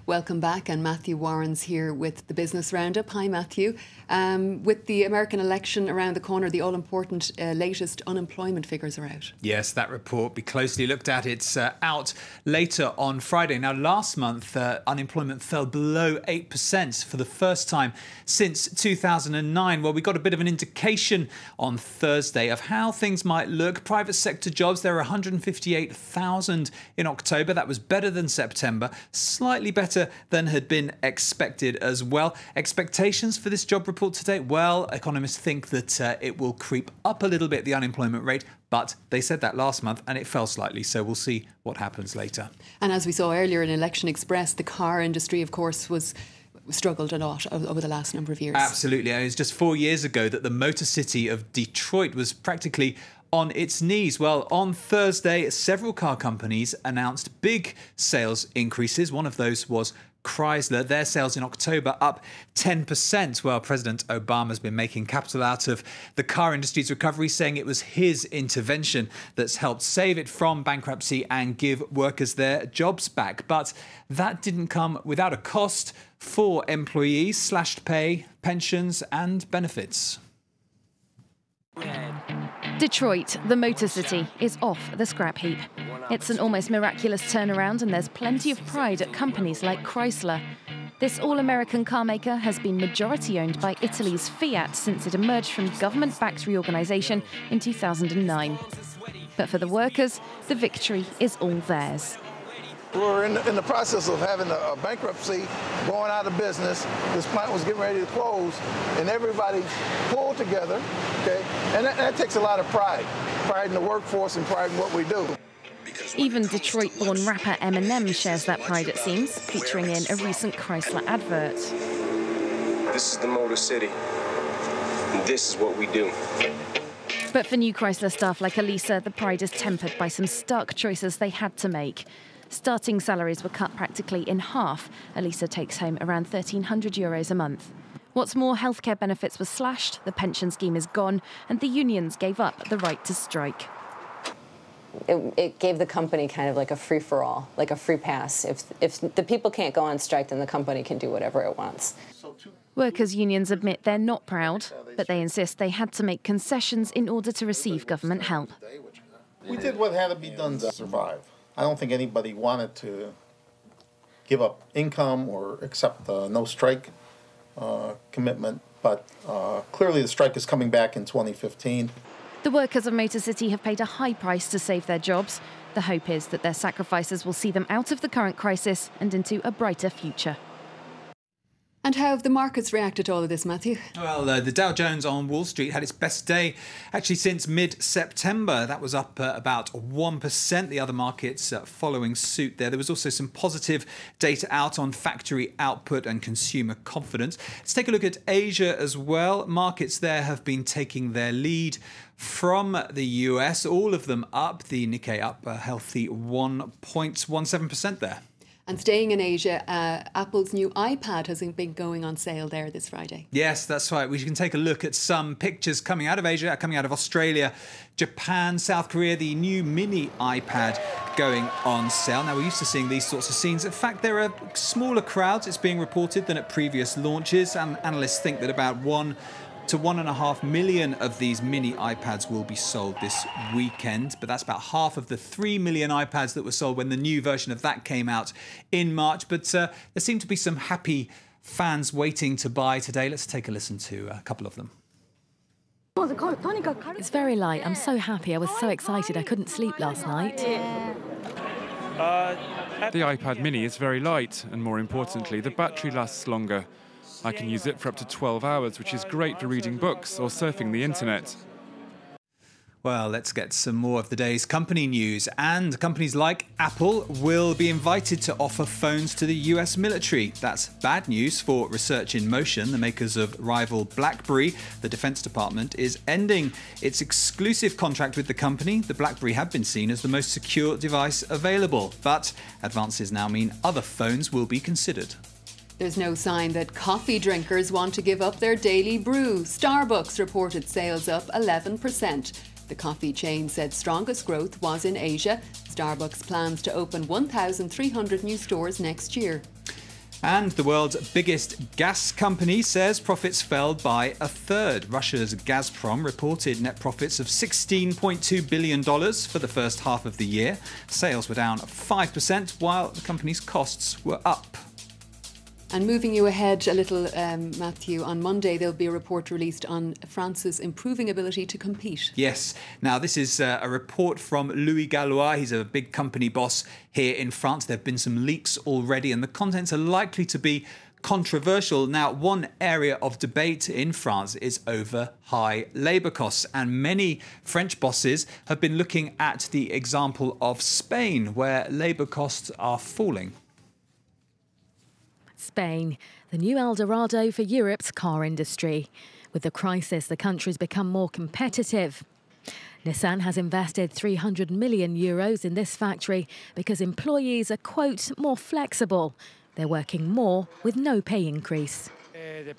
Welcome back, and Matthew Warren's here with the Business Roundup. Hi, Matthew. With the American election around the corner, the all-important latest unemployment figures are out. Yes, that report will be closely looked at. It's out later on Friday. Now, last month, unemployment fell below 8% for the first time since 2009. Well, we got a bit of an indication on Thursday of how things might look. Private sector jobs, there were 158,000 in October. That was better than September, slightly better than had been expected as well. Expectations for this job report today? Well, economists think that it will creep up a little bit, the unemployment rate, but they said that last month and it fell slightly, so we'll see what happens later. And as we saw earlier in Election Express, the car industry, of course, struggled a lot over the last number of years. Absolutely. It was just 4 years ago that the Motor City of Detroit was practically on its knees. Well, on Thursday, several car companies announced big sales increases. One of those was Chrysler. Their sales in October up 10%. Well, President Obama's been making capital out of the car industry's recovery, saying it was his intervention that's helped save it from bankruptcy and give workers their jobs back. But that didn't come without a cost for employees: slashed pay, pensions and benefits. Detroit, the Motor City, is off the scrap heap. It's an almost miraculous turnaround, and there's plenty of pride at companies like Chrysler. This all-American car maker has been majority-owned by Italy's Fiat since it emerged from government-backed reorganisation in 2009. But for the workers, the victory is all theirs. We're in the process of having a bankruptcy, going out of business. This plant was getting ready to close, and everybody pulled together, okay? And that takes a lot of pride in the workforce and pride in what we do. Even Detroit-born rapper Eminem shares that pride, it seems, featuring in a recent Chrysler advert. This is the Motor City, and this is what we do. But for new Chrysler staff like Elisa, the pride is tempered by some stark choices they had to make. Starting salaries were cut practically in half. Elisa takes home around €1,300 a month. What's more, healthcare benefits were slashed, the pension scheme is gone, and the unions gave up the right to strike. It gave the company kind of like a free-for-all, like a free pass. If the people can't go on strike, then the company can do whatever it wants. Workers' unions admit they're not proud, but they insist they had to make concessions in order to receive government help. We did what had to be done to survive. I don't think anybody wanted to give up income or accept no strike commitment, but clearly the strike is coming back in 2015. The workers of Motor City have paid a high price to save their jobs. The hope is that their sacrifices will see them out of the current crisis and into a brighter future. And how have the markets reacted to all of this, Matthew? Well, the Dow Jones on Wall Street had its best day actually since mid-September. That was up about 1%. The other markets following suit there. There was also some positive data out on factory output and consumer confidence. Let's take a look at Asia as well. Markets there have been taking their lead from the US, all of them up. The Nikkei up a healthy 1.17% there. And staying in Asia, Apple's new iPad has been going on sale there this Friday. Yes, that's right. We can take a look at some pictures coming out of Asia, coming out of Australia, Japan, South Korea, the new mini iPad going on sale. Now, we're used to seeing these sorts of scenes. In fact, there are smaller crowds, it's being reported, than at previous launches. And analysts think that about 1 to 1.5 million of these mini iPads will be sold this weekend, but that's about half of the 3 million iPads that were sold when the new version of that came out in March. But there seem to be some happy fans waiting to buy today. Let's take a listen to a couple of them. It's very light. I'm so happy. I was so excited. I couldn't sleep last night. The iPad mini is very light, and more importantly, the battery lasts longer. I can use it for up to 12 hours, which is great for reading books or surfing the internet. Well, let's get some more of the day's company news. And companies like Apple will be invited to offer phones to the US military. That's bad news for Research in Motion, the makers of rival BlackBerry. The Defense Department is ending its exclusive contract with the company. The BlackBerry had been seen as the most secure device available, but advances now mean other phones will be considered. There's no sign that coffee drinkers want to give up their daily brew. Starbucks reported sales up 11%. The coffee chain said strongest growth was in Asia. Starbucks plans to open 1,300 new stores next year. And the world's biggest gas company says profits fell by a third. Russia's Gazprom reported net profits of $16.2 billion for the first half of the year. Sales were down 5%, while the company's costs were up. And moving you ahead a little, Matthew, on Monday there'll be a report released on France's improving ability to compete. Yes. Now, this is a report from Louis Gallois. He's a big company boss here in France. There have been some leaks already, and the contents are likely to be controversial. Now, one area of debate in France is over high labour costs, and many French bosses have been looking at the example of Spain, where labour costs are falling. Spain, the new El Dorado for Europe's car industry. With the crisis, the country's become more competitive. Nissan has invested €300 million in this factory because employees are, quote, more flexible. They're working more with no pay increase.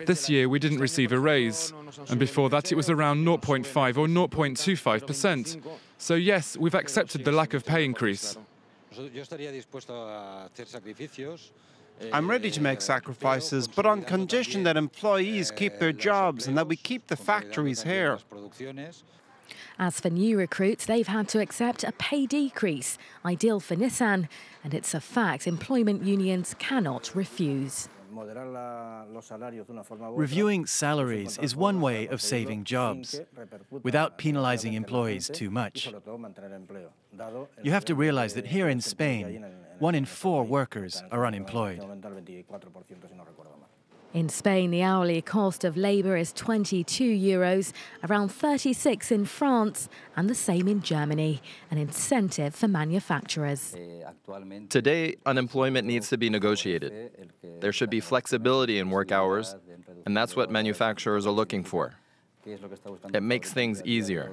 This year we didn't receive a raise, and before that it was around 0.5 or 0.25%. So yes, we've accepted the lack of pay increase. I'm ready to make sacrifices, but on condition that employees keep their jobs and that we keep the factories here. As for new recruits, they've had to accept a pay decrease, ideal for Nissan, and it's a fact employment unions cannot refuse. Reviewing salaries is one way of saving jobs, without penalizing employees too much. You have to realize that here in Spain, 1 in 4 workers are unemployed. In Spain, the hourly cost of labour is €22, around 36 in France, and the same in Germany, an incentive for manufacturers. Today, unemployment needs to be negotiated. There should be flexibility in work hours, and that's what manufacturers are looking for. It makes things easier.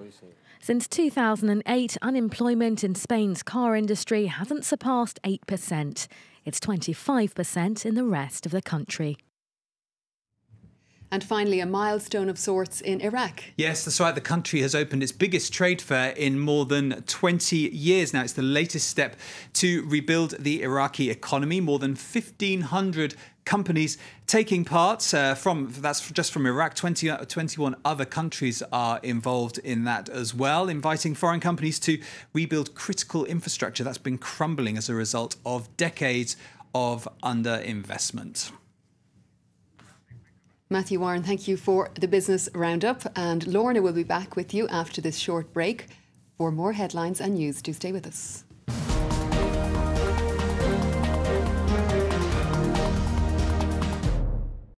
Since 2008, unemployment in Spain's car industry hasn't surpassed 8%. It's 25% in the rest of the country. And finally, a milestone of sorts in Iraq. Yes, that's right. The country has opened its biggest trade fair in more than 20 years. Now, it's the latest step to rebuild the Iraqi economy. More than 1,500 companies taking part. That's just from Iraq. 21 other countries are involved in that as well, inviting foreign companies to rebuild critical infrastructure that's been crumbling as a result of decades of underinvestment. Matthew Warren, thank you for the Business Roundup. And Lorna will be back with you after this short break for more headlines and news. Do stay with us.